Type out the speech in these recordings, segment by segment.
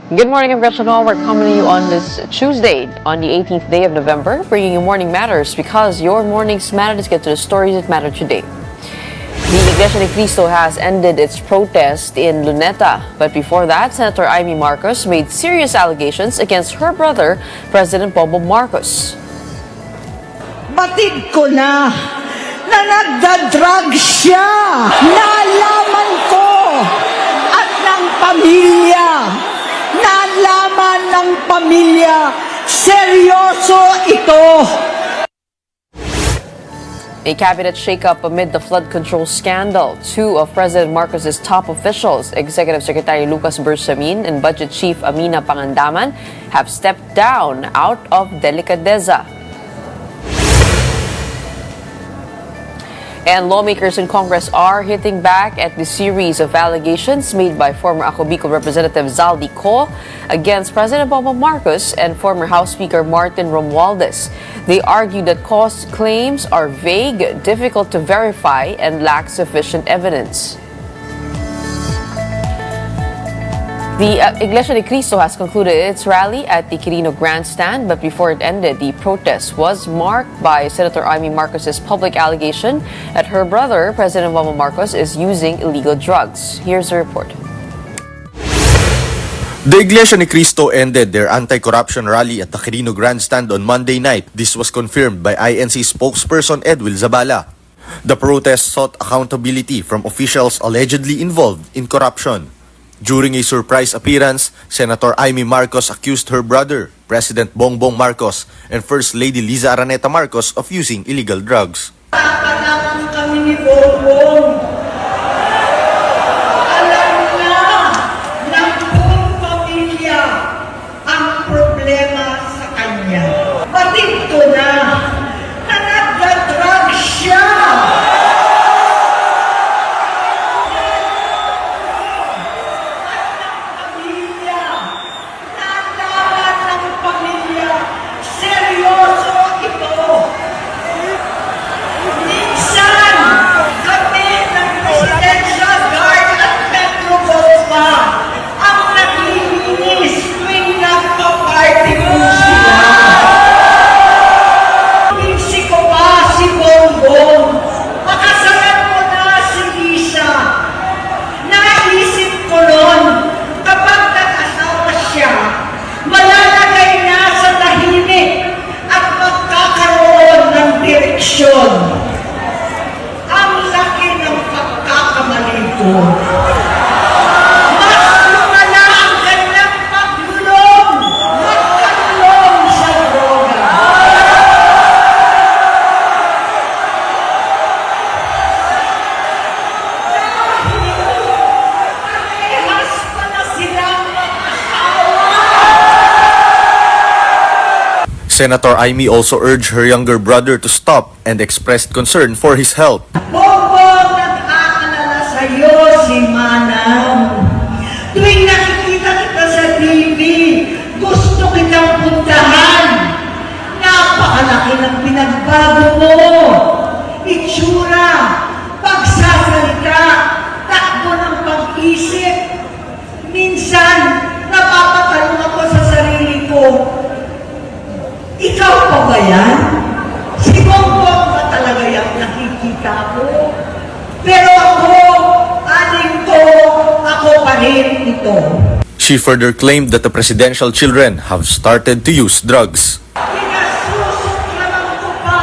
Good morning, I'm Gretchen Ho. We're coming to you on this Tuesday, on the 18th day of November, bringing you Morning Matters because your mornings matter. Let's get to the stories that matter today. The Iglesia ni Cristo has ended its protest in Luneta. But before that, Senator Imee Marcos made serious allegations against her brother, President Bongbong Marcos. Batid ko na nagdadrag siya. Nalaman ko at ng pamilya. Nalaman ng pamilya. Seryoso ito. A cabinet shakeup amid the flood control scandal. Two of President Marcos's top officials, Executive Secretary Lucas Bersamin and Budget Chief Amina Pangandaman, have stepped down out of delicadeza. And lawmakers in Congress are hitting back at the series of allegations made by former Ako Bicol Representative Zaldi Co against President Bongbong Marcos and former House Speaker Martin Romualdez. They argue that Co's claims are vague, difficult to verify, and lack sufficient evidence. The Iglesia ni Cristo has concluded its rally at the Quirino Grandstand, but before it ended, the protest was marked by Senator Imee Marcos's public allegation that her brother, President Bongbong Marcos, is using illegal drugs. Here's the report. The Iglesia ni Cristo ended their anti-corruption rally at the Quirino Grandstand on Monday night. This was confirmed by INC spokesperson Edwil Zabala. The protest sought accountability from officials allegedly involved in corruption. During a surprise appearance, Senator Imee Marcos accused her brother, President Bongbong Marcos, and First Lady Liza Araneta Marcos of using illegal drugs. Tatanang kami ni Bongbong. Alam na ng buong pamilya ang problema sa kanya. Batid ko na nagdadrag siya. Ang laki ng pagkakamali ko. Mas lumala ang kanyang paglulong. Magkalulong sa droga. Parehas pa na silang mag-asawa. Senator Imee also urged her younger brother to stop and expressed concern for his health. Bongbong, nag-aalala sa'yo si Manang. Tuwing nakikita kita sa TV, gusto kitang puntahan. Napakalaki ng pinagbago mo. Itsura, pagsasalita, takbo ng pag-isip. Minsan, napapatalong ako sa sarili ko. Ikaw pa ba yan? Si Bongbong ba talaga yung nakikita ko? Pero ako, aling ko, ako pa rin ito. She further claimed that the presidential children have started to use drugs. Pinasusuklaman ko pa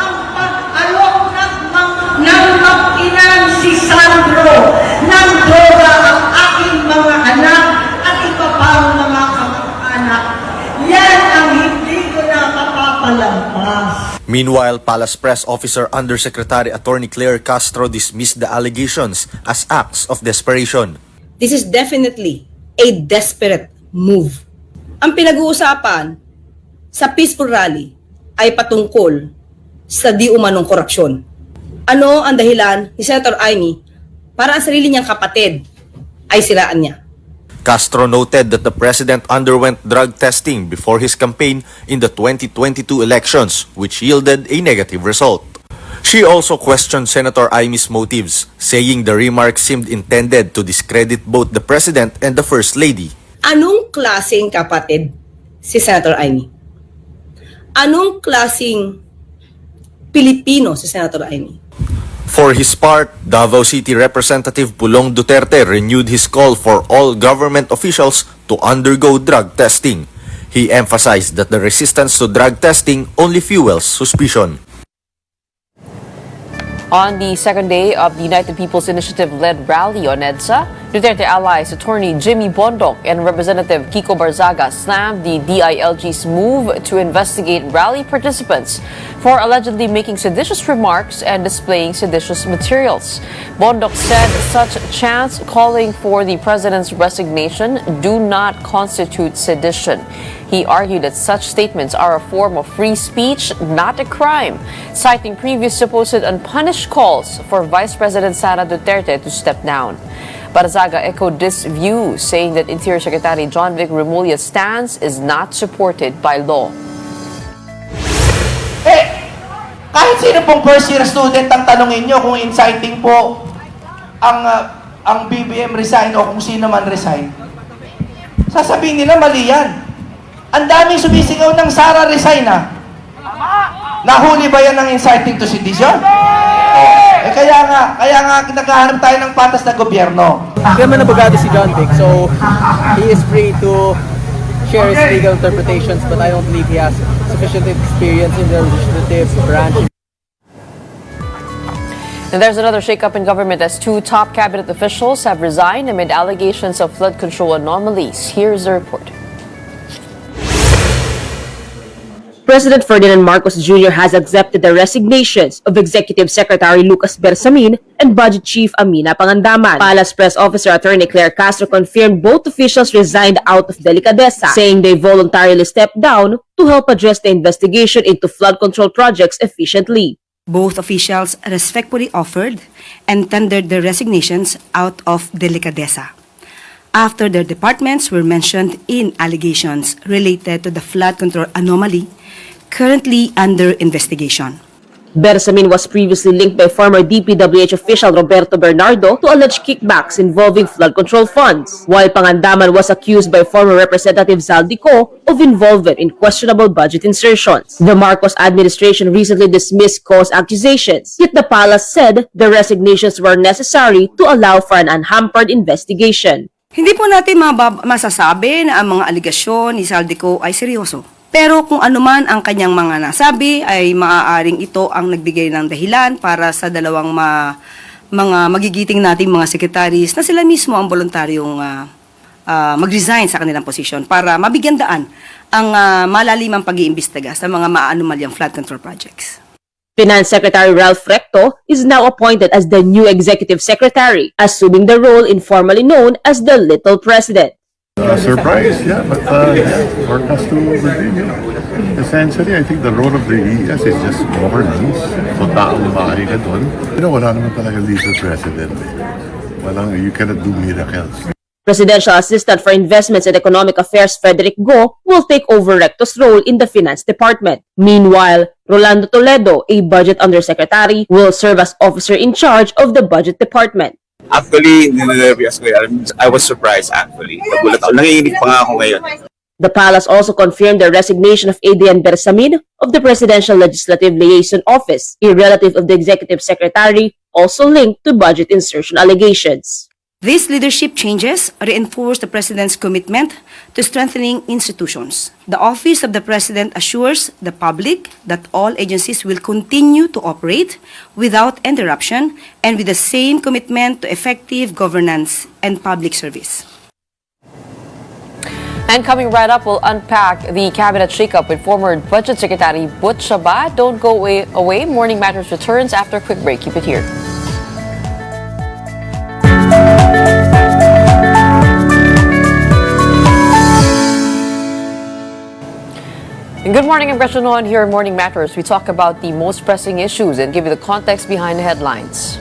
ang pag-alok ng mag-inang si Sandro ng droga ang aking mga anak at iba pang mga kamag-anak. Yan ang hindi ko na mapapalampas. Meanwhile, Palace Press Officer Undersecretary Attorney Claire Castro dismissed the allegations as acts of desperation. This is definitely a desperate move. Ang pinag-uusapan sa peaceful rally ay patungkol sa di umanong korupsyon. Ano ang dahilan ni Senator Imee para ang sarili niyang kapatid ay siraan niya? Castro noted that the president underwent drug testing before his campaign in the 2022 elections, which yielded a negative result. She also questioned Senator Imee's motives, saying the remarks seemed intended to discredit both the president and the first lady. Anong klaseng kapatid si Senator Imee? Anong klaseng Pilipino si Senator Imee? For his part, Davao City Representative Pulong Duterte renewed his call for all government officials to undergo drug testing. He emphasized that the resistance to drug testing only fuels suspicion. On the second day of the United People's Initiative-led rally on EDSA, Duterte allies attorney Jimmy Bondoc and Representative Kiko Barzaga slammed the DILG's move to investigate rally participants for allegedly making seditious remarks and displaying seditious materials. Bondoc said such chants calling for the president's resignation do not constitute sedition. He argued that such statements are a form of free speech, not a crime, citing previous supposed unpunished calls for Vice President Sara Duterte to step down. Barzaga echoed this view, saying that Interior Secretary John Vic Remulla's stance is not supported by law. Kahit sino pong first year student ang tanongin nyo kung inciting po ang PBBM resign o kung sino man resign, sasabihin nila mali yan. Ang daming sumisigaw ng Sara resign Nahuli ba yan ng inciting to sedition? Kaya nga naghahanap tayo ng patas na gobyerno. Hindi naman abogado si John Vic, so he is free to share his legal interpretations, but I don't believe he has sufficient experience in the legislative branch. And there's another shakeup in government as two top cabinet officials have resigned amid allegations of flood control anomalies. Here's the report. President Ferdinand Marcos Jr. has accepted the resignations of Executive Secretary Lucas Bersamin and Budget Chief Amina Pangandaman. Palace Press Officer Attorney Claire Castro confirmed both officials resigned out of delicadeza, saying they voluntarily stepped down to help address the investigation into flood control projects efficiently. Both officials respectfully offered and tendered their resignations out of delicadeza after their departments were mentioned in allegations related to the flood control anomaly currently under investigation. Bersamin was previously linked by former DPWH official Roberto Bernardo to alleged kickbacks involving flood control funds, while Pangandaman was accused by former Representative Zaldico of involvement in questionable budget insertions. The Marcos administration recently dismissed Co's accusations, yet the palace said the resignations were necessary to allow for an unhampered investigation. Hindi po natin masasabi na ang mga aligasyon ni Zaldico ay seryoso. Pero kung anuman ang kanyang mga nasabi ay maaaring ito ang nagbigay ng dahilan para sa dalawang mga magigiting nating mga secretaries na sila mismo ang voluntaryong mag-resign sa kanilang posisyon para mabigyan daan ang malalimang pag-iimbestiga sa mga maanumalyang flood control projects. Finance Secretary Ralph Recto is now appointed as the new Executive Secretary, assuming the role informally known as the Little President. Surprise, yeah, but work has to continue. Essentially, I think the role of the ES is just governance. So, taong maaari ka doon. Wala naman talaga legal president. You cannot do miracles. Presidential Assistant for Investments and Economic Affairs Frederick Go will take over Recto's role in the Finance Department. Meanwhile, Rolando Toledo, a Budget Undersecretary, will serve as officer in charge of the Budget Department. Actually, ninervyos ko yan. I was surprised actually. Nagulat ako. Nanginginig pa nga ako ngayon. The palace also confirmed the resignation of Adrian Bersamin of the Presidential Legislative Liaison Office, a relative of the Executive Secretary, also linked to budget insertion allegations. These leadership changes reinforce the President's commitment to strengthening institutions. The Office of the President assures the public that all agencies will continue to operate without interruption and with the same commitment to effective governance and public service. And coming right up, we'll unpack the cabinet shakeup with former Budget Secretary Butch Saba. Don't go away. Morning Matters returns after a quick break. Keep it here. Good morning, I'm Gretchen Ho, and here in Morning Matters, we talk about the most pressing issues and give you the context behind the headlines.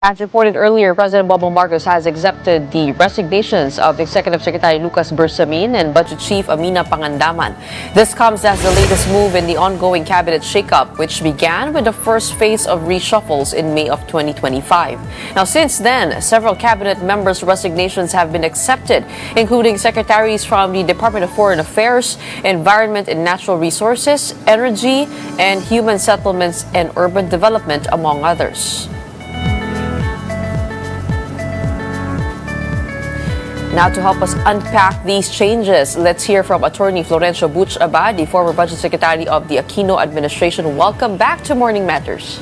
As reported earlier, President Bongbong Marcos has accepted the resignations of Executive Secretary Lucas Bersamin and Budget Chief Amina Pangandaman. This comes as the latest move in the ongoing cabinet shakeup, which began with the first phase of reshuffles in May of 2025. Now, since then, several cabinet members' resignations have been accepted, including secretaries from the Department of Foreign Affairs, Environment and Natural Resources, Energy, and Human Settlements and Urban Development, among others. Now, to help us unpack these changes, let's hear from Attorney Florencio Butch Abad, the former Budget Secretary of the Aquino administration. Welcome back to Morning Matters.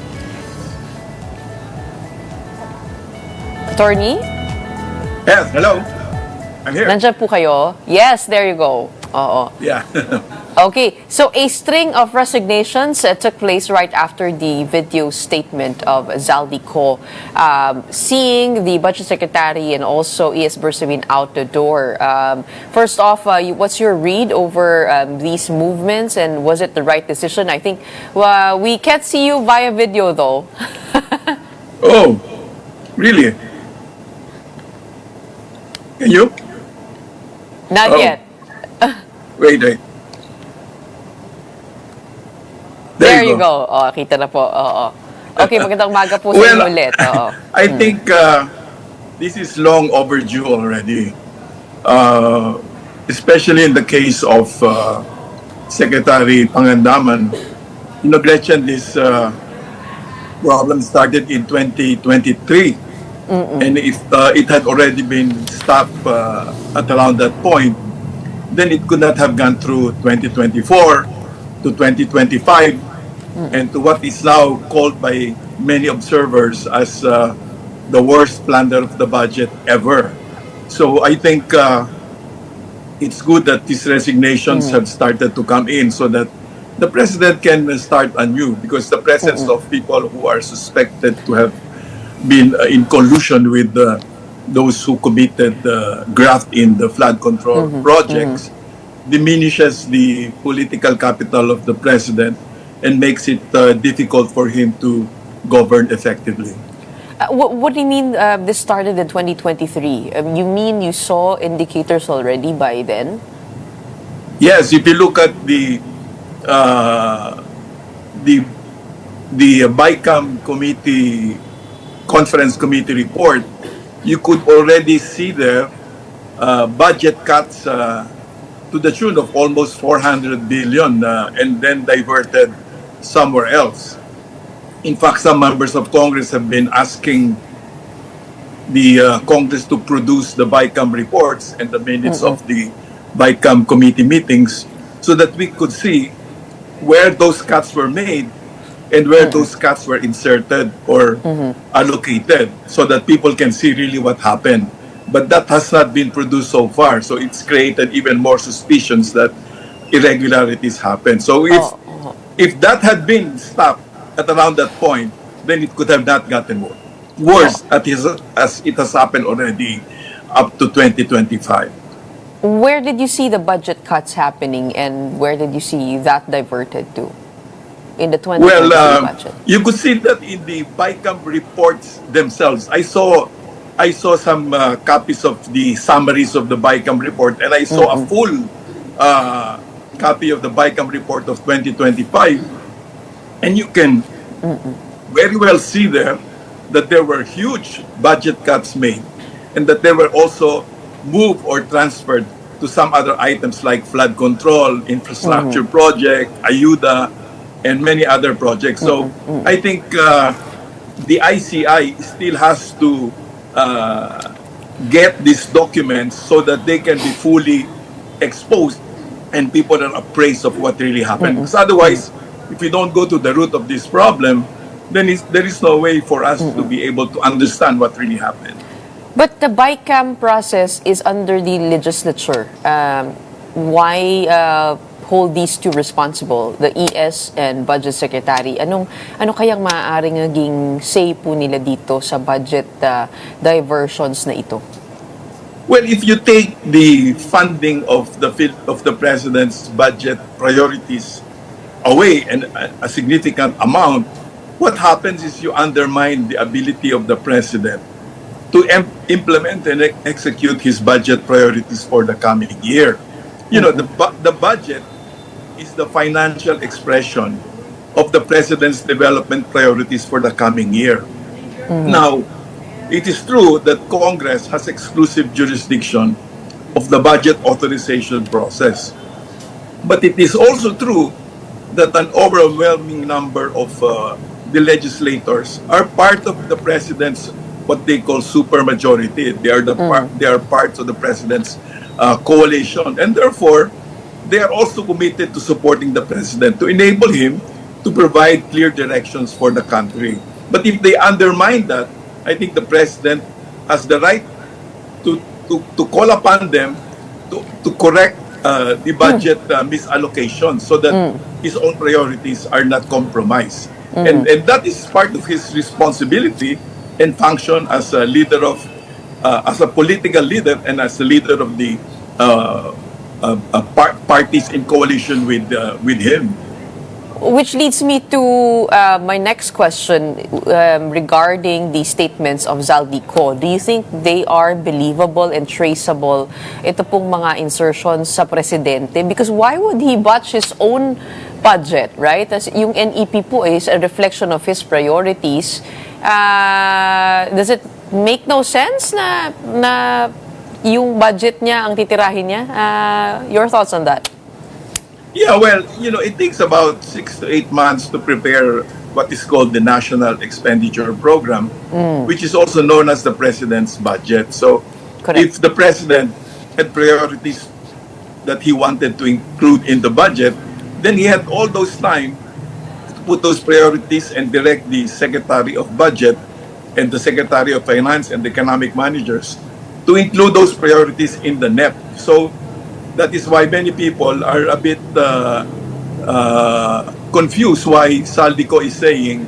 Attorney? Yes, hello. I'm here. Nandiyan po kayo? Yes, there you go. Oo. Yeah. Okay, so a string of resignations took place right after the video statement of Zaldico, seeing the Budget Secretary and also E.S. Bersamin out the door. First off, what's your read over these movements, and was it the right decision? I think we can't see you via video though. Oh, really? Can you? Not Oh. yet. Wait. There you go. Oh, kita na po. Oo. Okay, magandang umaga po sa Well, inyo ulit. Oo. I think this is long overdue already. Especially in the case of Secretary Pangandaman. You know, Gretchen, this problem started in 2023. And if it had already been stopped at around that point, then it could not have gone through 2024 to 2025 and to what is now called by many observers as the worst blunder of the budget ever. So I think it's good that these resignations have started to come in so that the president can start anew, because the presence of people who are suspected to have been in collusion with those who committed graft in the flood control projects diminishes the political capital of the president and makes it difficult for him to govern effectively. What do you mean this started in 2023? You mean you saw indicators already by then? Yes, if you look at the BICAM committee conference committee report, you could already see there budget cuts to the tune of almost 400 billion and then diverted somewhere else. In fact, some members of Congress have been asking the Congress to produce the BICAM reports and the minutes of the BICAM committee meetings so that we could see where those cuts were made and where those cuts were inserted or allocated, so that people can see really what happened. But that has not been produced so far, so it's created even more suspicions that irregularities happen. So if that had been stopped at around that point, then it could have not gotten worse as it has happened already up to 2025. Where did you see the budget cuts happening, and where did you see that diverted to? In the 2023 budget? You could see that in the BICAM reports themselves. I saw some copies of the summaries of the BICAM report, and I saw a full copy of the BICAM report of 2025. And you can very well see there that there were huge budget cuts made, and that they were also moved or transferred to some other items like flood control, infrastructure project, ayuda, and many other projects. So I think the ICI still has to get these documents so that they can be fully exposed and people are appraised of what really happened. Because otherwise, if we don't go to the root of this problem, then there is no way for us to be able to understand what really happened. But the BICAM process is under the legislature. Why hold these two responsible, the ES and Budget Secretary? Ano kayang maaaring naging say po nila dito sa budget diversions na ito? Well, if you take the funding of the president's budget priorities away and a significant amount, what happens is you undermine the ability of the president to implement and execute his budget priorities for the coming year. You know, the budget is the financial expression of the president's development priorities for the coming year. Now, it is true that Congress has exclusive jurisdiction of the budget authorization process. But it is also true that an overwhelming number of the legislators are part of the president's what they call supermajority. They are they are parts of the president's coalition, and therefore they are also committed to supporting the president to enable him to provide clear directions for the country. But if they undermine that, I think the president has the right to call upon them to correct the budget misallocation so that his own priorities are not compromised. And that is part of his responsibility and function as a leader of, as a political leader and as a leader of the parties in coalition with him. Which leads me to my next question regarding the statements of Zaldico. Do you think they are believable and traceable, ito pong mga insertions sa presidente? Because why would he botch his own budget, right? As yung NEP po is a reflection of his priorities. Does it make no sense na yung budget niya ang titirahin niya? Your thoughts on that? Yeah, well, you know, it takes about 6 to 8 months to prepare what is called the National Expenditure Program, which is also known as the President's Budget. So, if the President had priorities that he wanted to include in the budget, then he had all those time to put those priorities and direct the Secretary of Budget and the Secretary of Finance and the economic managers to include those priorities in the NEP. So, that is why many people are a bit confused why Zaldico is saying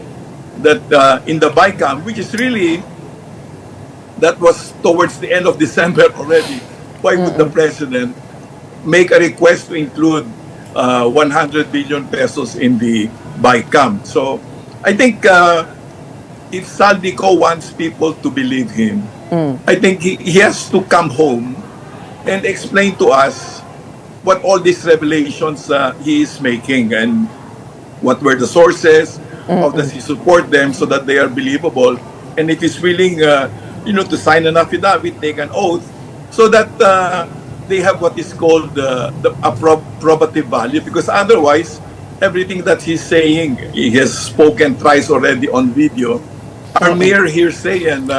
that in the BICAM, which is really, that was towards the end of December already, why would the President make a request to include 100 billion pesos in the BICAM? So I think if Zaldico wants people to believe him, I think he has to come home and explain to us what all these revelations he is making and what were the sources, how does he support them so that they are believable, and if he's willing, to sign an affidavit, take an oath, so that they have what is called a probative value, because otherwise, everything that he's saying, he has spoken thrice already on video, are mere hearsay and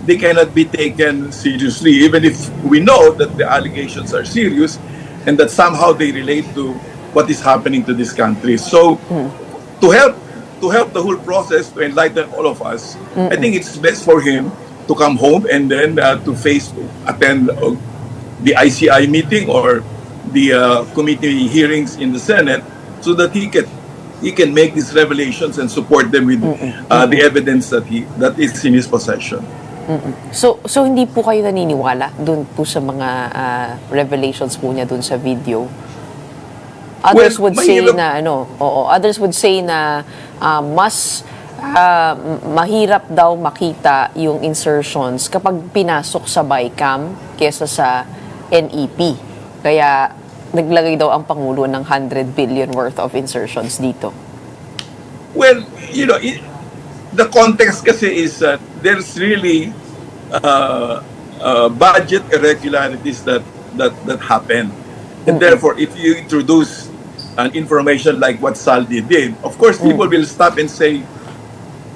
they cannot be taken seriously, even if we know that the allegations are serious and that somehow they relate to what is happening to this country. So, to help the whole process, to enlighten all of us, I think it's best for him to come home and then attend the ICI meeting or the committee hearings in the Senate, so that he can make these revelations and support them with the evidence that is in his possession. So hindi po kayo naniniwala dun po sa mga revelations po niya dun sa video? Others would say na others would say na mas mahirap daw makita yung insertions kapag pinasok sa BICAM kesa sa NEP. Kaya naglagay daw ang Pangulo ng 100 billion worth of insertions dito. Well, the context kasi is there's really budget irregularities that happen. And therefore, if you introduce an information like what Saldi did, of course, people will stop and say,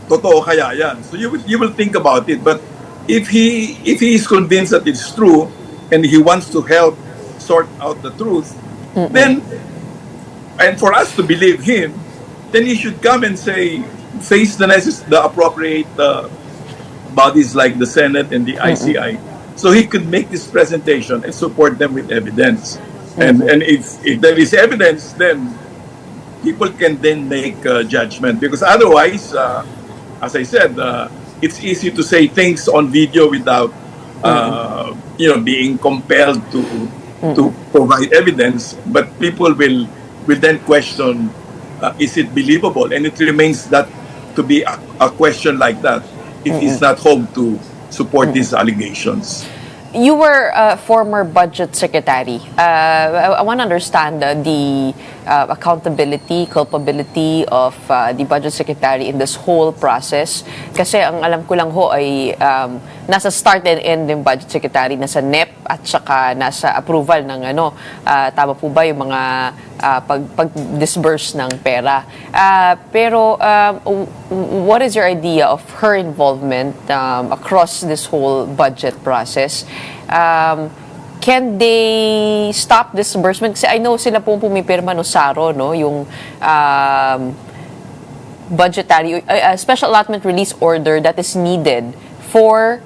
totoo kaya yan? So you will think about it. But if he is convinced that it's true and he wants to help sort out the truth, then, and for us to believe him, then he should come and say, face the appropriate bodies like the Senate and the ICI, so he could make this presentation and support them with evidence. And if there is evidence, then people can then make a judgment. Because otherwise, as I said, it's easy to say things on video without being compelled to provide evidence. But people will then question, is it believable? And it remains that to be a question like that if he's not home to support these allegations. You were a former budget secretary. I want to understand the accountability, culpability of the budget secretary in this whole process. Kasi ang alam ko lang ho ay nasa start and end ng budget secretary, nasa NEP at saka nasa approval ng tama po ba yung mga pag-disburse ng pera. Pero what is your idea of her involvement across this whole budget process? Can they stop disbursement? Kasi I know sila pong pumipirma no SARO, no, yung budgetary special allotment release order that is needed for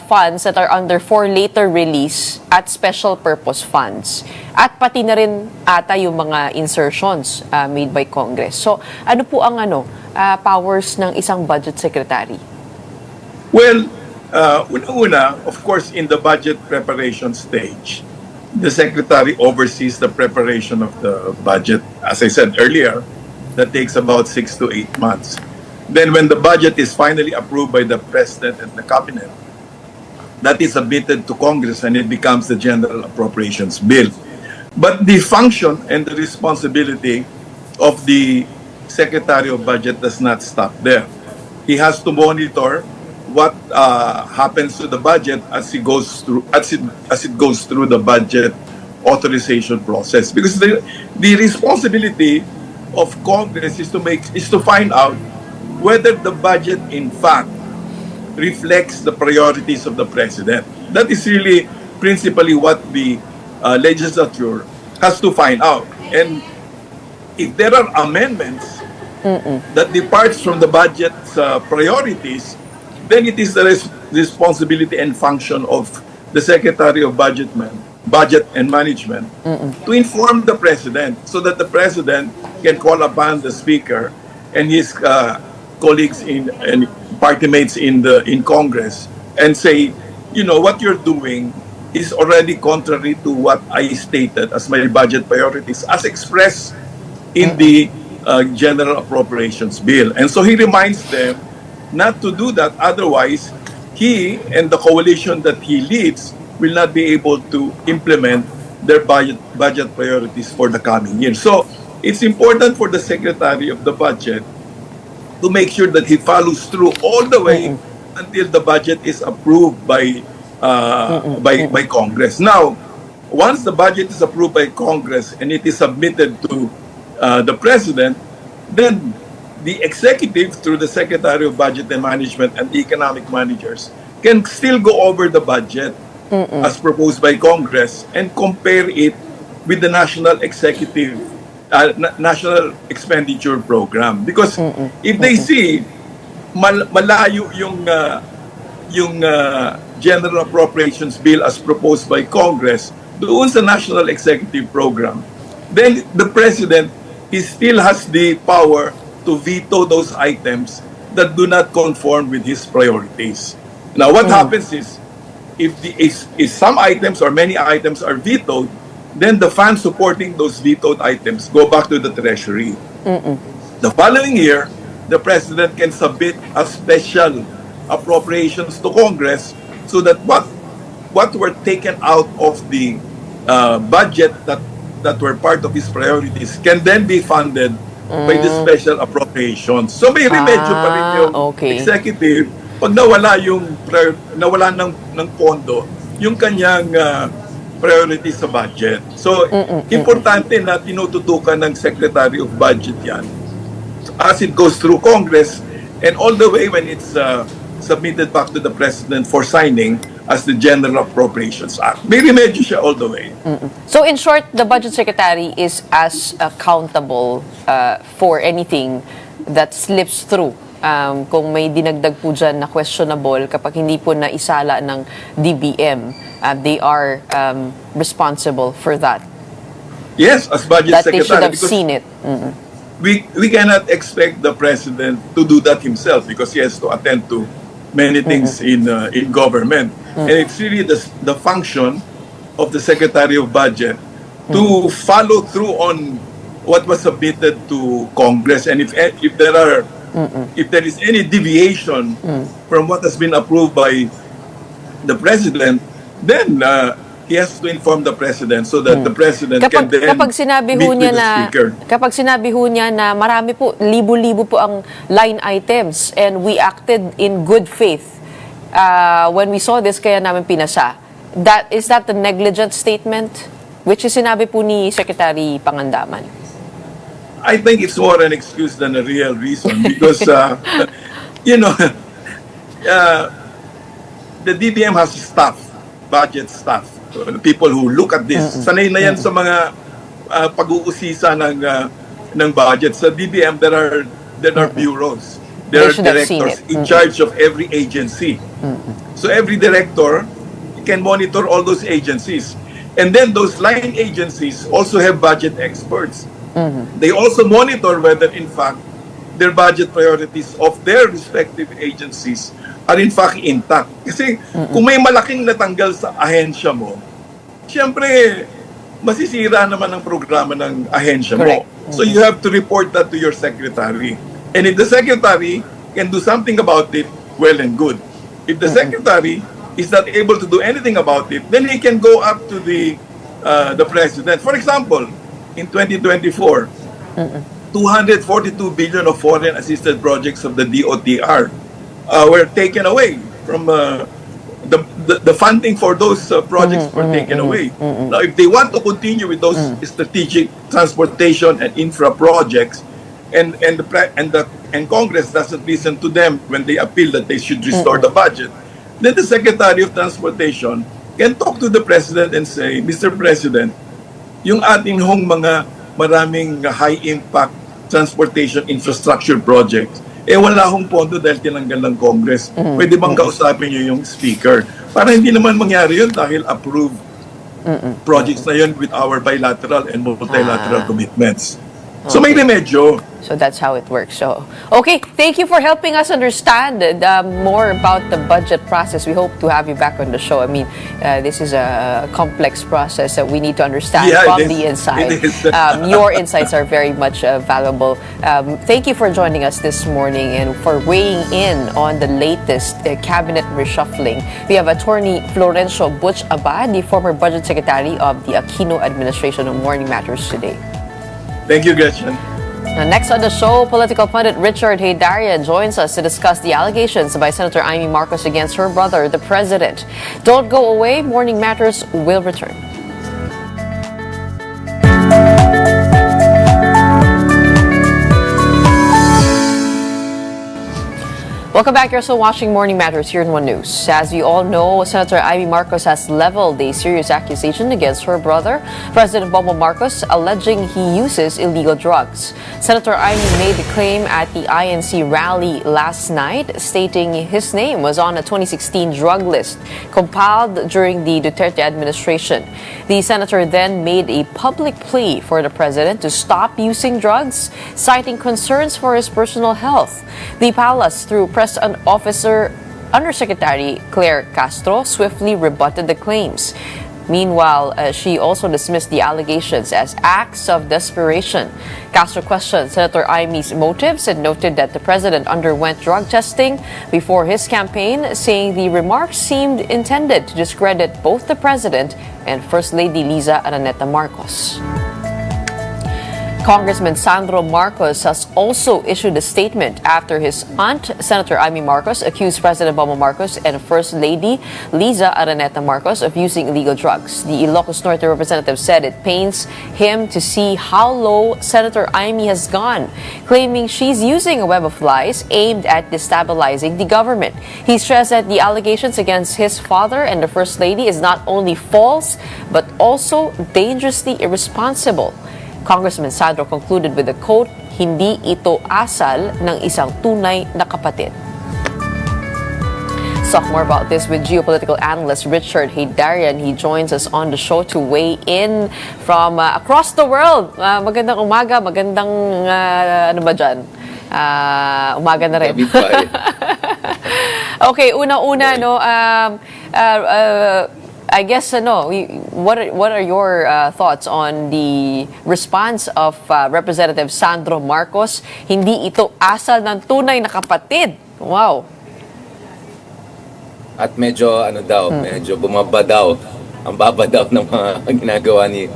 funds that are under for later release at special purpose funds. At pati na rin ata yung mga insertions made by Congress. So, ano po ang powers ng isang budget secretary? Well, una-una, of course, in the budget preparation stage, the secretary oversees the preparation of the budget. As I said earlier, that takes about 6 to 8 months. Then when the budget is finally approved by the President and the Cabinet, that is submitted to Congress and it becomes the General Appropriations Bill. But the function and the responsibility of the Secretary of Budget does not stop there. He has to monitor what happens to the budget as it goes through the budget authorization process. Because the responsibility of Congress is to find out whether the budget in fact reflects the priorities of the president. That is really principally what the legislature has to find out. And if there are amendments that departs from the budget's priorities, then it is the responsibility and function of the Secretary of Budget and Management to inform the President so that the President can call upon the Speaker and his colleagues and party mates in Congress and say, you know, what you're doing is already contrary to what I stated as my budget priorities as expressed in the General Appropriations Bill. And so he reminds them not to do that, otherwise he and the coalition that he leads will not be able to implement their budget priorities for the coming year. So it's important for the Secretary of the Budget to make sure that he follows through all the way until the budget is approved by Congress. Now, once the budget is approved by Congress and it is submitted to the President, then the executive, through the Secretary of Budget and Management and the economic managers, can still go over the budget as proposed by Congress and compare it with the national executive, national expenditure program. Because if they see malayo yung General Appropriations Bill as proposed by Congress doon sa national executive program, then the President, he still has the power to veto those items that do not conform with his priorities. Now, what happens is, if some items or many items are vetoed, then the funds supporting those vetoed items go back to the Treasury. The following year, the President can submit a special appropriations to Congress so that what were taken out of the budget that were part of his priorities can then be funded by the special appropriations. So may remedyo pa rin yung executive pag nawala ng pondo yung kanyang priorities sa budget. So importante na tinututukan ng Secretary of Budget yan as it goes through Congress and all the way when it's submitted back to the President for signing as the General Appropriations Act. May remedyo siya all the way. So in short, the Budget Secretary is as accountable for anything that slips through. Kung may dinagdag po dyan na questionable, kapag hindi po na isala ng DBM, they are responsible for that. Yes, as Budget That Secretary. they should have seen it. We cannot expect the President to do that himself because he has to attend to many things in government. And it's really the function of the Secretary of Budget to follow through on what was submitted to Congress. And if there are If there is any deviation from what has been approved by the president, then he has to inform the president so that the president can then Kapag sinabi meet ho niya with the na speaker. kapag sinabi ho niya na marami po, libo-libo po ang line items and we acted in good faith when we saw this kaya namin pinasa. Is that the negligent statement which is sinabi po ni Secretary Pangandaman? I think it's more an excuse than a real reason because the DBM has staff, budget staff, people who look at this. Sanay na yan sa mga pag-uusisa ng budget. Sa DBM, there are bureaus. There are directors in charge of every agency. So every director can monitor all those agencies. And then those line agencies also have budget experts. They also monitor whether in fact their budget priorities of their respective agencies are in fact intact. Kasi kung may malaking natanggal sa ahensya mo, siyempre masisira naman ang programa ng ahensya mo. So you have to report that to your secretary. And if the secretary can do something about it, well and good. If the secretary is not able to do anything about it, then he can go up to the president. For example, in 2024, 242 billion of foreign assisted projects of the DOTR were taken away from the funding for those projects were taken away. Now, if they want to continue with those strategic transportation and infra projects, and Congress doesn't listen to them when they appeal that they should restore the budget, then the Secretary of Transportation can talk to the President and say, Mr. President, yung ating hong mga maraming high-impact transportation infrastructure projects, wala hong pondo dahil tinanggal ng Congress. Pwede bang kausapin niyo yung speaker? Para hindi naman mangyari yun dahil approved projects na yun with our bilateral and multilateral commitments. So may remedyo. So that's how it works. So, okay, thank you for helping us understand more about the budget process. We hope to have you back on the show. I mean, this is a complex process that we need to understand from the inside. Your insights are very much valuable. Thank you for joining us this morning and for weighing in on the latest cabinet reshuffling. We have Attorney Florencio Butch Abad, the former Budget Secretary of the Aquino administration on Morning Matters today. Thank you, Gretchen. Now, next on the show, political pundit Richard Heydarian joins us to discuss the allegations by Senator Imee Marcos against her brother, the president. Don't go away. Morning Matters will return. Welcome back. You're still watching Morning Matters here in One News. As we all know, Senator Imee Marcos has leveled a serious accusation against her brother, President Bongbong Marcos, alleging he uses illegal drugs. Senator Imee made the claim at the INC rally last night, stating his name was on a 2016 drug list compiled during the Duterte administration. The senator then made a public plea for the president to stop using drugs, citing concerns for his personal health. The palace, through Press Officer Undersecretary Claire Castro, swiftly rebutted the claims. Meanwhile, she also dismissed the allegations as acts of desperation. Castro questioned Senator Imee's motives and noted that the president underwent drug testing before his campaign, saying the remarks seemed intended to discredit both the president and First Lady Liza Araneta Marcos. Congressman Sandro Marcos has also issued a statement after his aunt, Senator Imee Marcos, accused President Bongbong Marcos and First Lady Liza Araneta Marcos of using illegal drugs. The Ilocos Norte representative said it pains him to see how low Senator Imee has gone, claiming she's using a web of lies aimed at destabilizing the government. He stressed that the allegations against his father and the First Lady is not only false, but also dangerously irresponsible. Congressman Sandro concluded with the quote, "Hindi ito asal ng isang tunay na kapatid." Let's talk more about this with geopolitical analyst Richard Heydarian. He joins us on the show to weigh in from across the world. Magandang umaga, magandang ano ba dyan? Umaga na rin. Okay, una-una, no, I guess what are your thoughts on the response of Representative Sandro Marcos? Hindi ito asal ng tunay na kapatid. Wow. At medyo medyo bumaba daw. Ang baba daw ng mga ginagawa ni.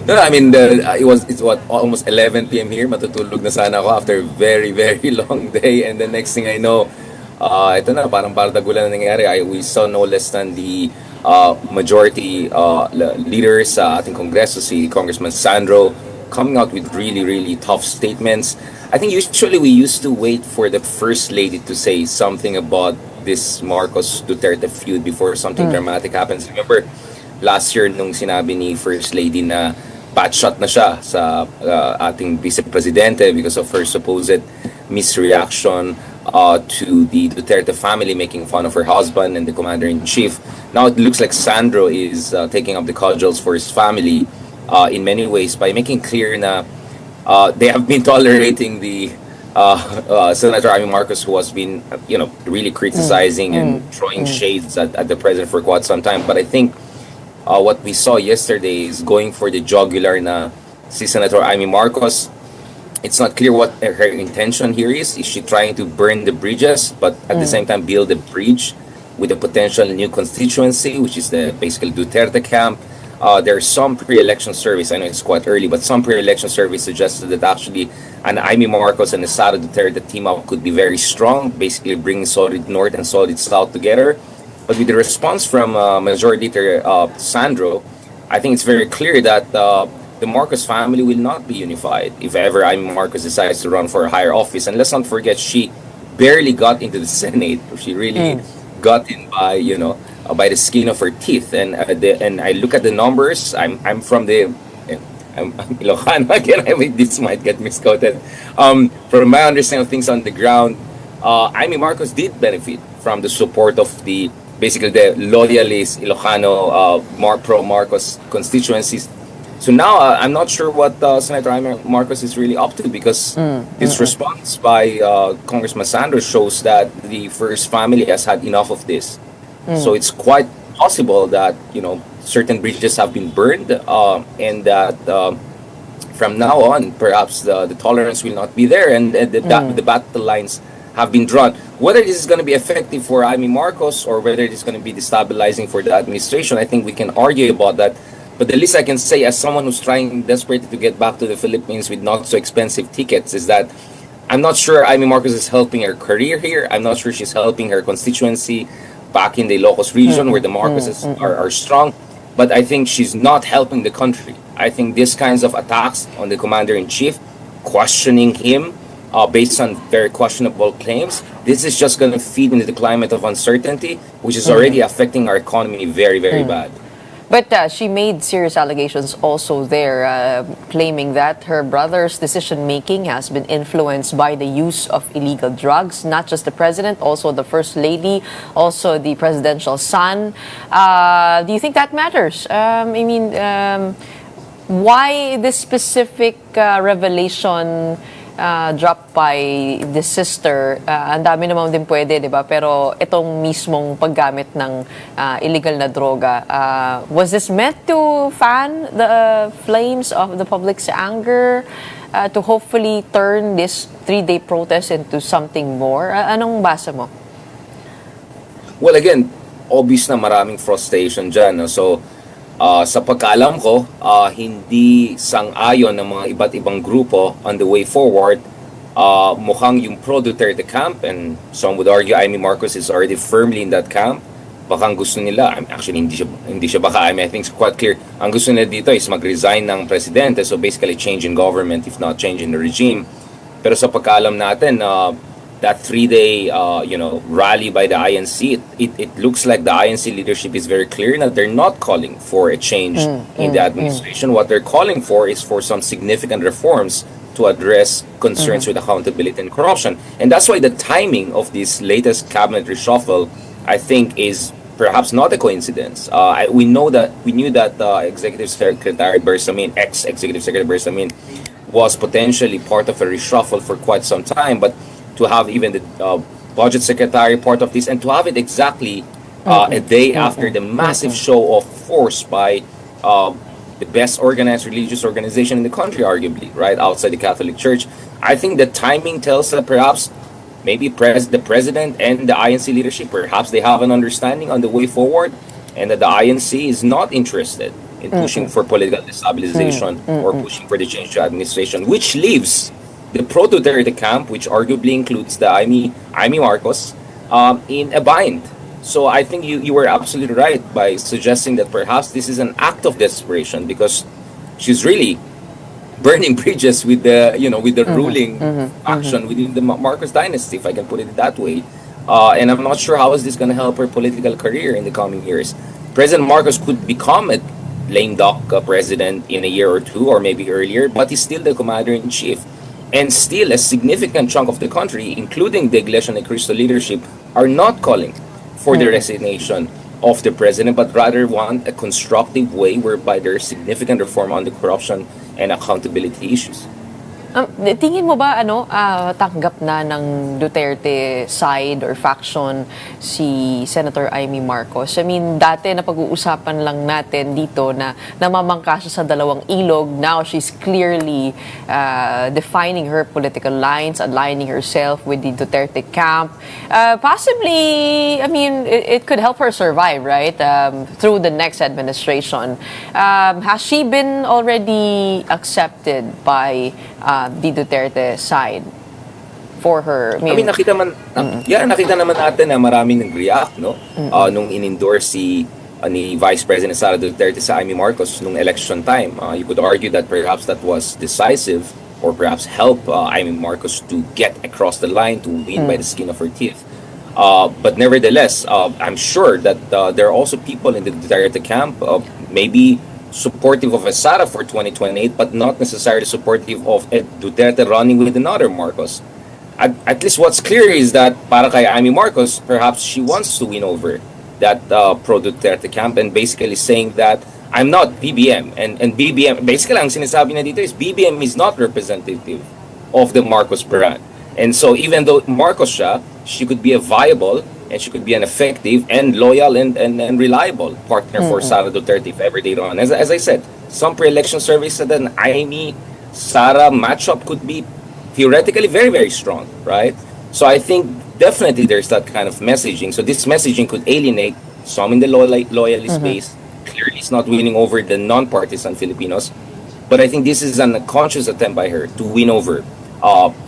No, I mean it's what almost 11 p.m. here. Matutulog na sana ako after a very very long day, and the next thing I know, ito na parang bardagulan na nangyari. We saw no less than the majority leaders sa ating Kongreso, si Congressman Sandro, coming out with really, really tough statements. I think usually we used to wait for the First Lady to say something about this Marcos Duterte feud before something dramatic happens. Remember, last year nung sinabi ni First Lady na patshot na siya sa ating Vice Presidente because of her supposed misreaction to the Duterte family making fun of her husband and the commander-in-chief. Now it looks like Sandro is taking up the cudgels for his family in many ways by making clear na they have been tolerating the Senator Imee Marcos, who has been really criticizing and throwing shades at the president for quite some time. But I think what we saw yesterday is going for the jugular na si Senator Imee Marcos. It's not clear what her intention here is. Is she trying to burn the bridges, but at the same time build a bridge with a potential new constituency, which is the basically Duterte camp? There's some pre-election surveys, I know it's quite early, but some pre-election surveys suggested that actually an Imee Marcos and a Sara Duterte team up could be very strong, basically bringing solid North and solid South together. But with the response from Majority Leader Sandro, I think it's very clear that the Marcos family will not be unified if ever Imee Marcos decides to run for a higher office. And let's not forget, she barely got into the Senate. She really got in by the skin of her teeth. And I look at the numbers. I'm from the I'm Ilocano again. I mean, this might get misquoted. From my understanding of things on the ground, Imee Marcos did benefit from the support of basically the loyalist Ilocano pro Marcos constituencies. So now I'm not sure what Senator Imee Marcos is really up to, because this response by Congressman Sanders shows that the first family has had enough of this. So it's quite possible that certain bridges have been burned, and that from now on perhaps the tolerance will not be there, and the battle lines have been drawn. Whether this is going to be effective for Imee Marcos or whether it is going to be destabilizing for the administration, I think we can argue about that. But the least I can say, as someone who's trying desperately to get back to the Philippines with not so expensive tickets, is that I'm not sure Imee Marcos is helping her career here. I'm not sure she's helping her constituency back in the Ilocos region where the Marcoses are strong. But I think she's not helping the country. I think these kinds of attacks on the commander-in-chief, questioning him based on very questionable claims, this is just going to feed into the climate of uncertainty, which is already affecting our economy very, very bad. But she made serious allegations also there, claiming that her brother's decision-making has been influenced by the use of illegal drugs, not just the president, also the first lady, also the presidential son. Do you think that matters? Why this specific revelation dropped by the sister? Ang dami naman din pwede, di ba? Pero itong mismong paggamit ng illegal na droga, was this meant to fan the flames of the public's anger, to hopefully turn this 3-day protest into something more? Anong basa mo? Well, again, obvious na maraming frustration dyan. No? So, sa pagkaalam ko, hindi sang-ayon ng mga iba't ibang grupo on the way forward. Mukhang yung pro-Duterte camp, and some would argue Imee Marcos is already firmly in that camp. Baka ang gusto nila, actually hindi siya baka, I think it's quite clear, ang gusto nila dito is mag-resign ng presidente, so basically change in government if not change in the regime. Pero sa pagkaalam natin, that 3-day rally by the INC, it looks like the INC leadership is very clear that they're not calling for a change in the administration. What they're calling for is for some significant reforms to address concerns with accountability and corruption. And that's why the timing of this latest cabinet reshuffle, I think, is perhaps not a coincidence. We knew that Executive Secretary Bersamin, ex-Executive Secretary Bersamin, was potentially part of a reshuffle for quite some time, but to have even the budget secretary part of this, and to have it exactly a day after the massive show of force by the best organized religious organization in the country, arguably, right, outside the Catholic Church. I think the timing tells that perhaps maybe the president and the INC leadership, perhaps they have an understanding on the way forward, and that the INC is not interested in pushing for political destabilization or pushing for the change to administration, which leaves the pro-Duterte camp, which arguably includes the Imee Marcos, in a bind. So I think you were absolutely right by suggesting that perhaps this is an act of desperation, because she's really burning bridges with the ruling faction within the Marcos dynasty, if I can put it that way. And I'm not sure how is this going to help her political career in the coming years. President Marcos could become a lame duck president in a year or two, or maybe earlier, but he's still the commander-in-chief. And still, a significant chunk of the country, including the Iglesia ni Cristo leadership, are not calling for the resignation of the president, but rather want a constructive way whereby there is significant reform on the corruption and accountability issues. Tingin mo ba tanggap na ng Duterte side or faction si Senator Imee Marcos? I mean, dati napag-uusapan lang natin dito na namamangka siya sa dalawang ilog. Now she's clearly defining her political lines, aligning herself with the Duterte camp. Possibly, I mean, it could help her survive, right? Through the next administration. Has she been already accepted by the Duterte side for her? I mean, nakita naman natin na maraming nag-react, no? Nung in-endorse ni Vice President Sara Duterte sa Imee Marcos nung election time. You could argue that perhaps that was decisive, or perhaps help Imee Marcos to get across the line to win by the skin of her teeth. But nevertheless, I'm sure that there are also people in the Duterte camp, maybe supportive of a Sara for 2028, but not necessarily supportive of a Duterte running with another Marcos. At least what's clear is that para kay Imee Marcos, perhaps she wants to win over that pro-Duterte camp, and basically saying that I'm not BBM. And BBM, basically ang sinasabi na dito is BBM is not representative of the Marcos brand. And so even though Marcos siya, she could be a viable, and she could be an effective and loyal and reliable partner for Sara Duterte if ever they run. As I said, some pre-election surveys said that an Imee-Sara matchup could be theoretically very, very strong, right? So I think definitely there's that kind of messaging. So this messaging could alienate some in the loyalist base. Clearly it's not winning over the non-partisan Filipinos. But I think this is an unconscious attempt by her to win over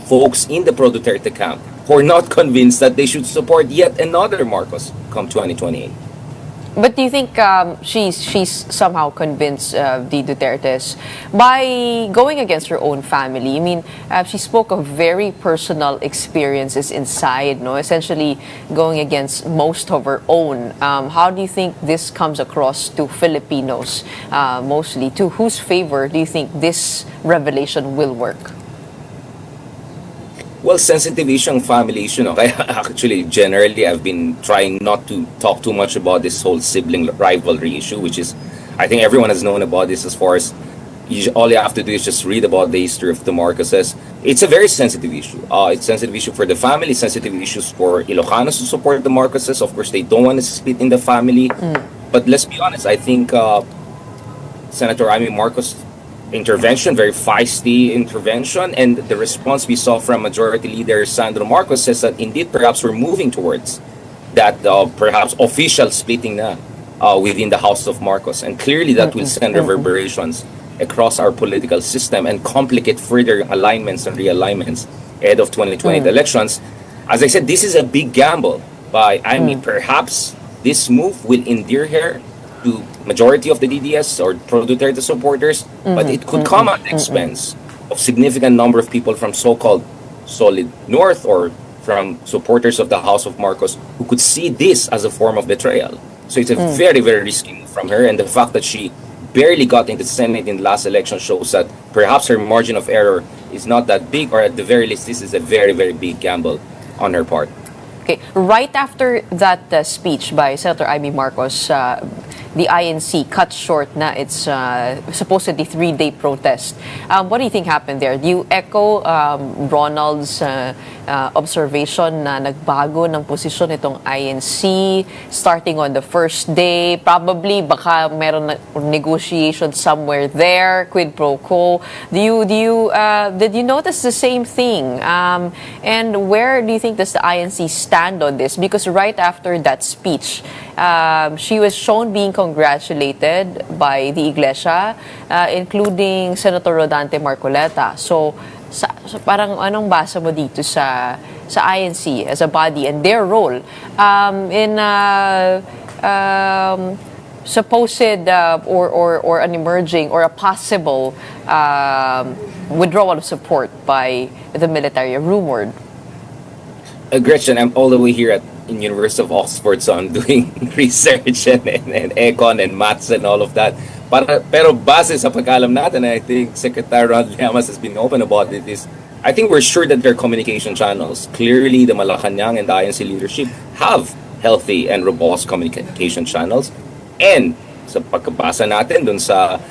folks in the pro-Duterte camp who are not convinced that they should support yet another Marcos come 2028. But do you think she's somehow convinced the Dutertes by going against her own family? I mean, she spoke of very personal experiences inside, no? Essentially going against most of her own. How do you think this comes across to Filipinos mostly? To whose favor do you think this revelation will work? Well, sensitive issue ang family issue, no? Kaya actually, generally, I've been trying not to talk too much about this whole sibling rivalry issue, which is, I think everyone has known about this as far as, all you have to do is just read about the history of the Marcoses. It's a very sensitive issue. It's a sensitive issue for the family, sensitive issues for Ilocanos to support the Marcoses. Of course, they don't want to split in the family. But let's be honest, I think Senator Imee Marcos' intervention, very feisty intervention, and the response we saw from Majority Leader Sandro Marcos says that indeed perhaps we're moving towards that perhaps official splitting na within the House of Marcos, and clearly that will send reverberations across our political system and complicate further alignments and realignments ahead of 2020 elections. As I said, this is a big gamble by Imee. Perhaps this move will endear her to majority of the DDS or pro-Duterte supporters, but it could come at the expense of significant number of people from so-called solid North or from supporters of the House of Marcos who could see this as a form of betrayal. So it's a very, very risky move from her, and the fact that she barely got into the Senate in the last election shows that perhaps her margin of error is not that big, or at the very least, this is a very, very big gamble on her part. Okay, right after that speech by Senator Imee Marcos, the INC cut short na its supposedly 3-day protest. What do you think happened there? Do you echo Ronald's observation na nagbago ng posisyon itong INC starting on the first day? Probably baka meron na negotiation somewhere there, quid pro quo. Did you notice the same thing? And where do you think does the INC stand on this? Because right after that speech, she was shown being congratulated by the Iglesia, including Senator Rodante Marcoleta. So parang anong basa mo dito sa INC as a body and their role in supposed or an emerging or a possible withdrawal of support by the military, rumored? Gretchen, I'm all the way here in University of Oxford, so I'm doing research and econ and maths and all of that. Pero base sa pagkalam natin, I think Secretary Ron Llamas has been open about it, I think we're sure that their communication channels, clearly the Malacanang and the INC leadership have healthy and robust communication channels. And sa pagkabasa natin dun sa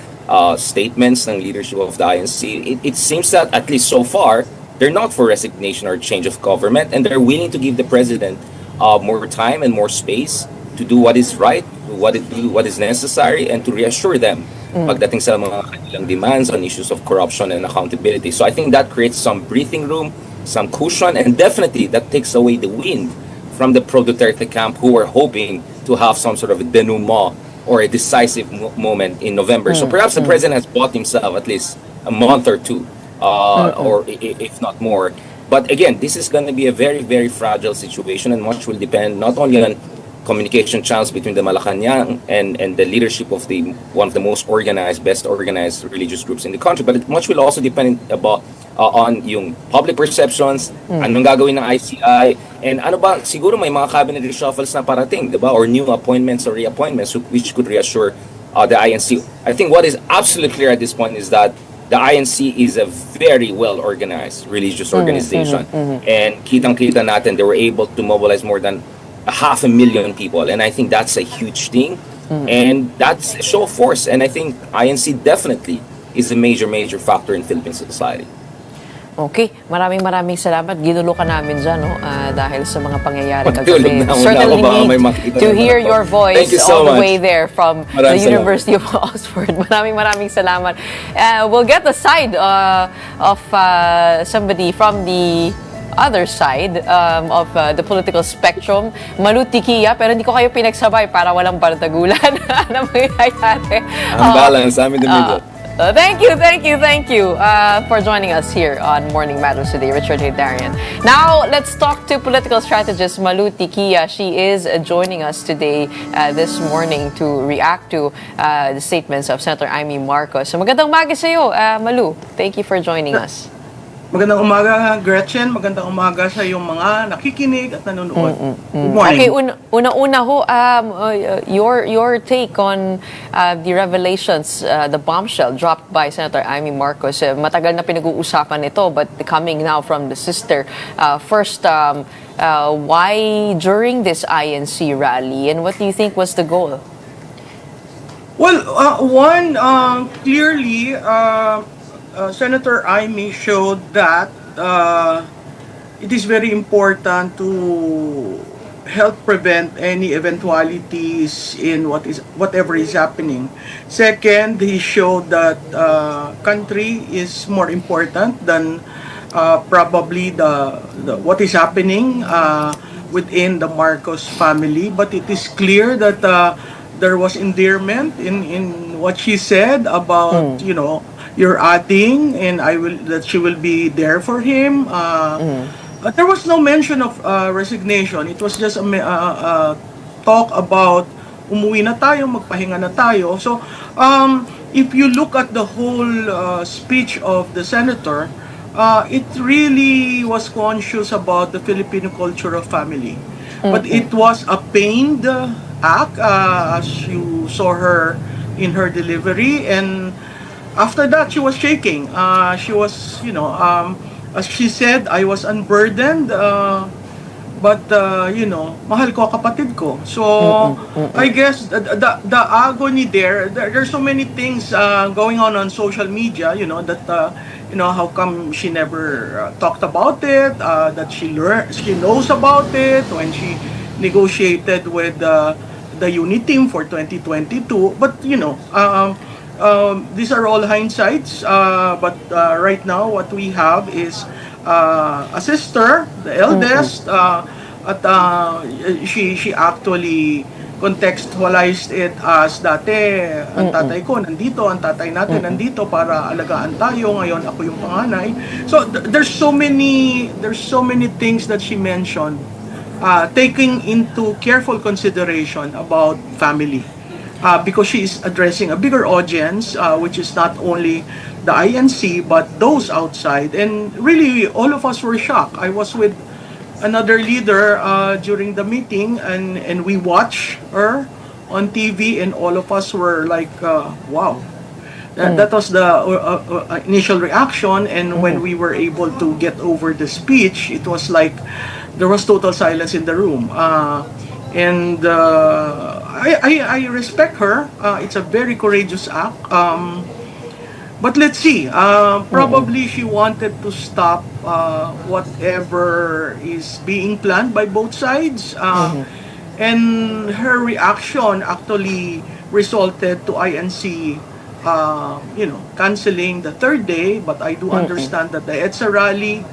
statements ng leadership of the INC, it seems that at least so far, they're not for resignation or change of government, and they're willing to give the president more time and more space to do what is right, what is necessary, and to reassure them pagdating sa mga kanilang demands on issues of corruption and accountability. So I think that creates some breathing room, some cushion, and definitely that takes away the wind from the pro-Duterte camp who were hoping to have some sort of a denouement or a decisive moment in November. So perhaps the president has bought himself at least a month or two, or if not more. But again, this is going to be a very, very fragile situation, and much will depend not only on communication channels between the Malacanang and the leadership of one of the most organized, best organized religious groups in the country, but much will also depend on yung public perceptions, anong gagawin ng ICI, and ano ba, siguro may mga cabinet reshuffles na parating, diba? Or new appointments or reappointments which could reassure the INC. I think what is absolutely clear at this point is that the INC is a very well-organized religious organization. And kitang-kita natin, they were able to mobilize more than 500,000 people. And I think that's a huge thing. And that's a show of force. And I think INC definitely is a major, major factor in Philippine society. Okay, maraming salamat. Ginulo ka namin dyan, no? Dahil sa mga pangyayari Pagtulog kagabi. na, Certainly may need makita to naman hear ako. your voice Thank you so all the much. way there from Maraming the University of Oxford. Maraming salamat. We'll get the side of somebody from the other side of the political spectrum. Malutikiya, pero hindi ko kayo pinagsabay para walang bardagulan na mangyayari. Ang balance, I'm in the middle. Thank you for joining us here on Morning Matters today, Richard Darian. Now, let's talk to political strategist Malu Tikia. She is joining us today this morning to react to the statements of Senator Imee Marcos. So, magandang umaga sa iyo, Malu. Thank you for joining us. Magandang umaga, Gretchen. Magandang umaga sa iyong mga nakikinig at nanonood. Good morning. Okay, una ho, your take on the revelations, the bombshell dropped by Senator Imee Marcos. Matagal na pinag-uusapan ito, but coming now from the sister. First, why during this INC rally, and what do you think was the goal? Well, clearly, Senator Imee showed that it is very important to help prevent any eventualities in whatever is happening. Second, he showed that country is more important than probably the what is happening within the Marcos family. But it is clear that there was endearment in what she said about you're adding, and that she will be there for him. But there was no mention of resignation. It was just a talk about umuwi na tayo, magpahinga na tayo. So, if you look at the whole speech of the senator, it really was conscious about the Filipino culture of family. But it was a pained act, as you saw her in her delivery, and after that, she was shaking. She was, as she said, I was unburdened But mahal ko kapatid ko. So I guess the agony there's so many things going on social media, that how come she never talked about it, that she knows about it when she negotiated with the unit team for 2022. But these are all hindsights, but right now what we have is a sister, the eldest, at she actually contextualized it as dati ang tatay ko nandito, ang tatay natin nandito para alagaan tayo, ngayon ako yung panganay. So there's so many things that she mentioned, taking into careful consideration about family, because she is addressing a bigger audience, which is not only the INC but those outside. And really all of us were shocked. I was with another leader during the meeting, and we watched her on TV, and all of us were like, wow. That was the initial reaction, and when we were able to get over the speech, it was like there was total silence in the room. And I respect her. It's a very courageous act. But let's see. Probably she wanted to stop whatever is being planned by both sides. And her reaction actually resulted to INC, canceling the third day. But I do understand that the EDSA rally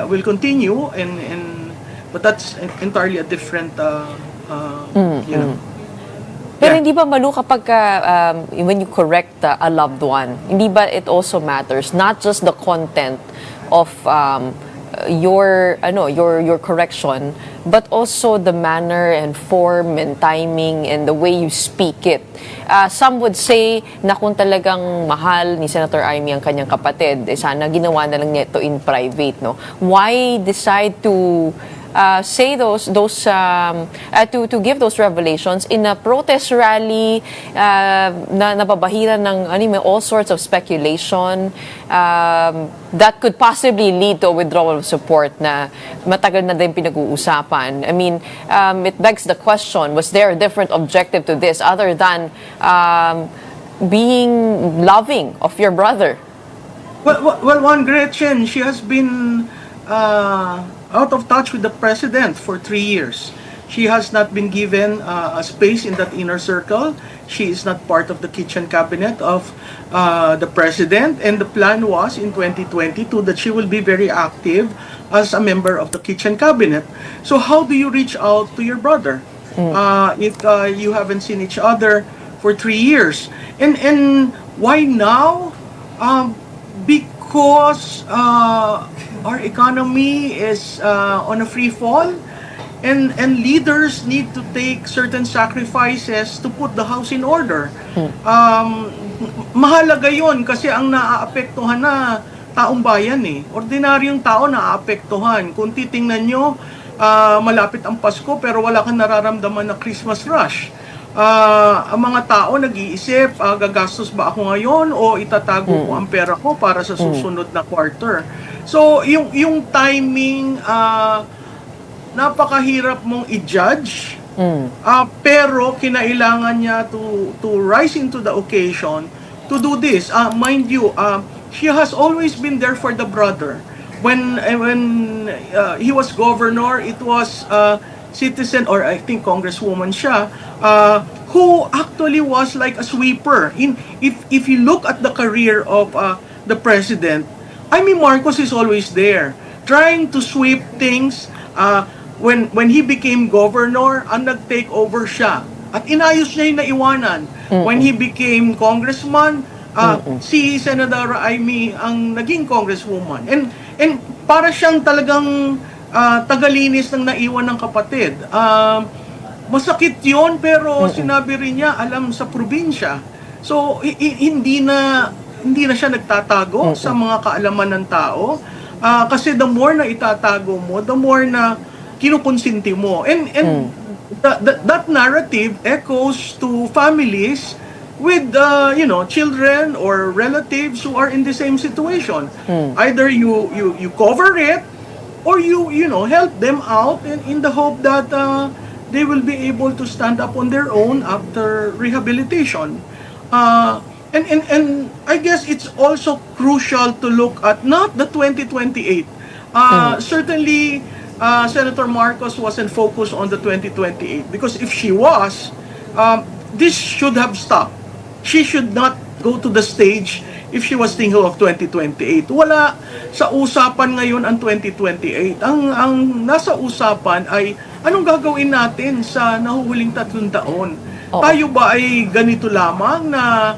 will continue, but that's entirely a different, Pero hindi ba malu kapag when you correct a loved one, hindi ba it also matters not just the content of your correction, but also the manner and form and timing and the way you speak it. Some would say na kung talagang mahal ni Senator Imee ang kanyang kapatid, sana ginawa na lang niya ito in private, no? Why decide to say to give those revelations in a protest rally na nababahiran ng all sorts of speculation that could possibly lead to a withdrawal of support na matagal na din pinag-uusapan. I mean, it begs the question, was there a different objective to this other than being loving of your brother? Well, one Gretchen, she has been out of touch with the president for 3 years. She has not been given a space in that inner circle. She is not part of the kitchen cabinet of the president. And the plan was in 2022 that she will be very active as a member of the kitchen cabinet. So how do you reach out to your brother if you haven't seen each other for 3 years? And why now? Because our economy is on a free fall, and leaders need to take certain sacrifices to put the house in order. Mahalaga yon kasi ang naaapektuhan na taong bayan Ordinaryong tao naaapektuhan. Kung titingnan nyo, malapit ang Pasko pero wala kang nararamdaman na Christmas rush. Ang mga tao nag-iisip, gagastos ba ako ngayon o itatago ko ang pera ko para sa susunod na quarter. So, yung timing, napakahirap mong i-judge, pero kinailangan niya to rise into the occasion to do this. Mind you, she has always been there for the brother. When he was governor, it was citizen, or I think congresswoman siya, who actually was like a sweeper. If you look at the career of the president, I mean, Marcos is always there, trying to sweep things. When he became governor, ang nag-take over siya. At inayos niya yung naiwanan. When he became congressman, si Senator Imee ang naging congresswoman. And para siyang talagang tagalinis ng naiwan ng kapatid. Masakit yon, pero sinabi rin niya, alam sa probinsya. So, hindi na siya nagtatago sa mga kaalaman ng tao. Kasi the more na itatago mo, the more na kinukonsinti mo. And that narrative echoes to families with children or relatives who are in the same situation. Either you cover it, or you know, help them out in the hope that they will be able to stand up on their own after rehabilitation. And I guess it's also crucial to look at not the 2028. Certainly, Senator Marcos wasn't focused on the 2028, because if she was, this should have stopped. She should not go to the stage if she was thinking of 2028. Wala sa usapan ngayon ang 2028. Ang nasa usapan ay anong gagawin natin sa nahuhuling 3 taon. Tayo ba ay ganito lamang na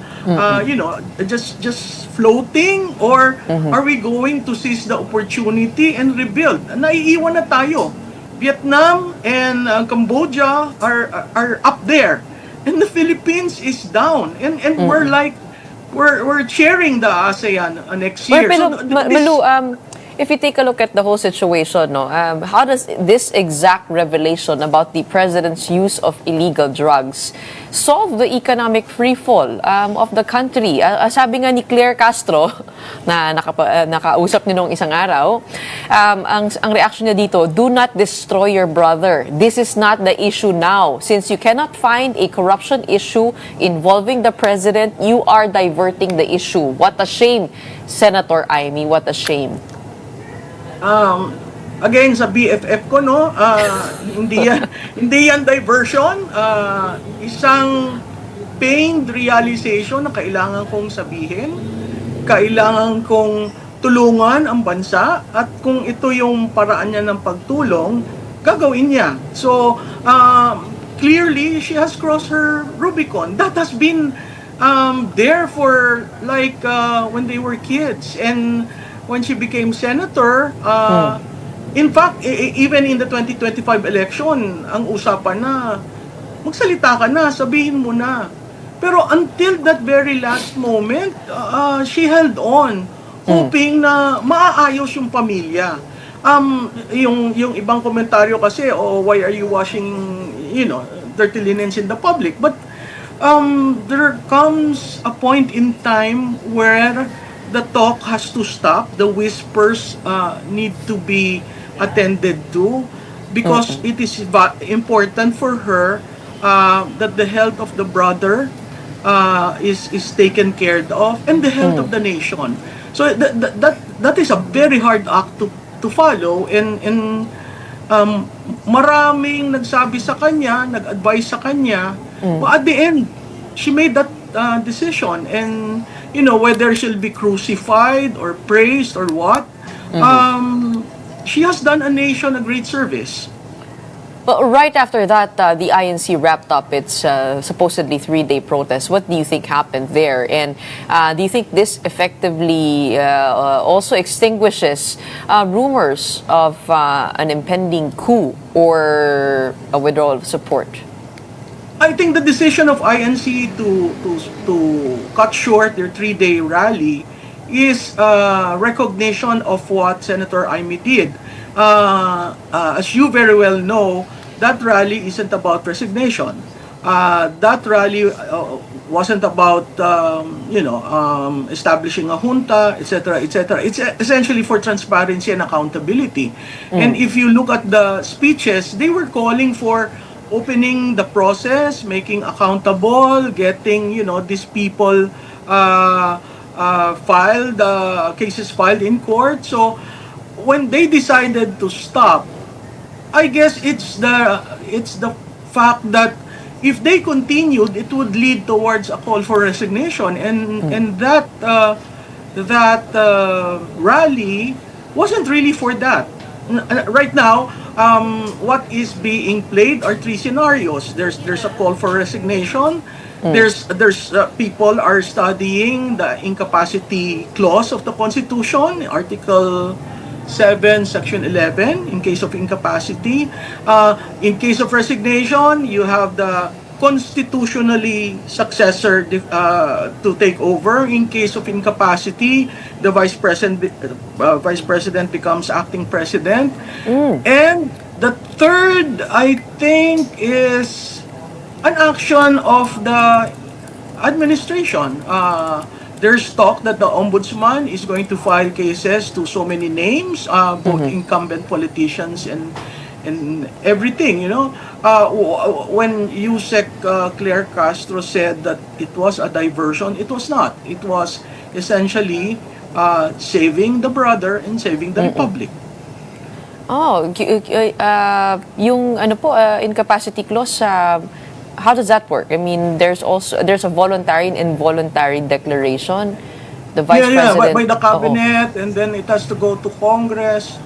you know, just floating, or are we going to seize the opportunity and rebuild? Naiiwan na tayo. Vietnam and Cambodia are up there, and the Philippines is down, and we're like we're chairing the ASEAN next year. Pero, Malu, if you take a look at the whole situation, no, how does this exact revelation about the president's use of illegal drugs solve the economic freefall of the country? Sabi nga ni Claire Castro, na nakausap niyo nung isang araw, ang reaction niya dito, do not destroy your brother. This is not the issue now. Since you cannot find a corruption issue involving the president, you are diverting the issue. What a shame, Senator Imee, what a shame. Again, sa BFF ko, no, hindi yan diversion, isang pained realization na kailangan kong sabihin, kailangan kong tulungan ang bansa, at kung ito yung paraan niya ng pagtulong, gagawin niya. So, clearly, she has crossed her Rubicon. That has been there for like when they were kids, and when she became senator, in fact, even in the 2025 election, ang usapan na, magsalita ka na, sabihin mo na. Pero until that very last moment, she held on, hoping na maaayos yung pamilya. Yung ibang komentaryo kasi, why are you washing, you know, dirty linens in the public? But there comes a point in time where the talk has to stop. The whispers need to be attended to, because it is important for her that the health of the brother is taken care of, and the health of the nation. So that is a very hard act to follow, and maraming nagsabi sa kanya, nag-advise sa kanya, but at the end she made that decision, and you know, whether she'll be crucified or praised or what, she has done a nation a great service. Well, right after that, the INC wrapped up its supposedly 3-day protest. What do you think happened there? And do you think this effectively also extinguishes rumors of an impending coup or a withdrawal of support? I think the decision of INC to cut short their 3-day rally is recognition of what Senator Imee did. As you very well know, that rally isn't about resignation. That rally wasn't about establishing a junta, etc., etc. It's essentially for transparency and accountability. And if you look at the speeches, they were calling for opening the process, making accountable, getting, these people cases filed in court. So when they decided to stop, I guess it's the fact that if they continued, it would lead towards a call for resignation, and that rally wasn't really for that. Right now, what is being played are 3 scenarios. There's a call for resignation. There's people are studying the incapacity clause of the Constitution, Article 7, Section 11, in case of incapacity. In case of resignation, you have the constitutionally successor to take over. In case of incapacity, the vice president becomes acting president. And the third, I think, is an action of the administration. There's talk that the ombudsman is going to file cases to so many names, both incumbent politicians and everything, you know. When Yusek Claire Castro said that it was a diversion, it was not. It was essentially saving the brother and saving the republic. Oh, yung ano po, incapacity clause, how does that work? I mean, there's a voluntary and involuntary declaration. The vice president by the cabinet, and then it has to go to Congress.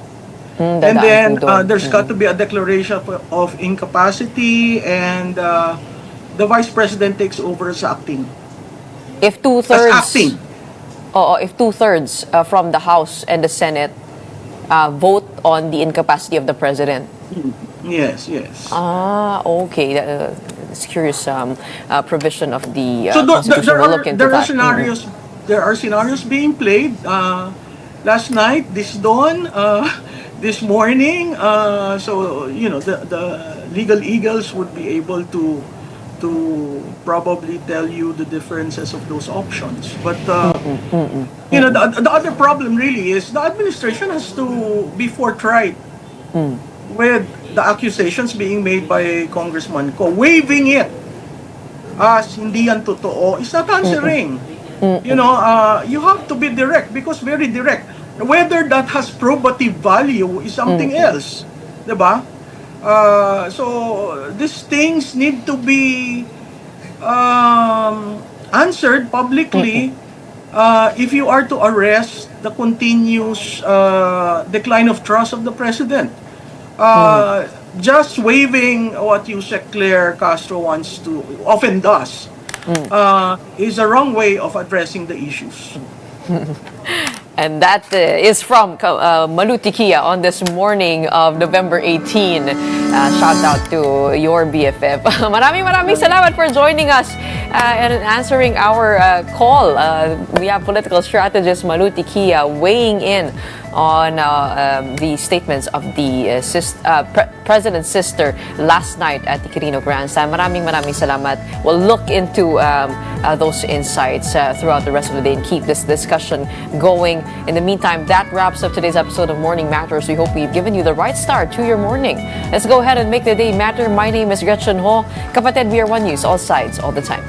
And dadaan then po doon. there's got to be a declaration of incapacity, and the vice president takes over as acting. If As two-thirds, acting. if two-thirds from the House and the Senate vote on the incapacity of the president. Yes. Okay. It's curious provision of the So Constitution. We'll look into there are that. scenarios. There are scenarios being played. Last night, this dawn, this morning. So you know, the legal eagles would be able to probably tell you the differences of those options. But you know, the other problem really is the administration has to be forthright with the accusations being made by Congressman Ko. Waiving it as hindi yan totoo is not answering. You know, you have to be direct, because very direct. Whether that has probative value is something else. Diba? So these things need to be answered publicly if you are to arrest the continuous decline of trust of the president. Just waiving what Yusek Claire Castro often does is a wrong way of addressing the issues. And that is from Maluti Kia on this morning of November 18. Shout out to your BFF. Maraming salamat for joining us and answering our call. We have political strategist Maluti Kia weighing in on the statements of the president's sister last night at the Quirino Grandstand. Maraming salamat. We'll look into those insights throughout the rest of the day and keep this discussion going. In the meantime, that wraps up today's episode of Morning Matters. We hope we've given you the right start to your morning. Let's go ahead and make the day matter. My name is Gretchen Ho. Kapatid, we are One News, all sides, all the time.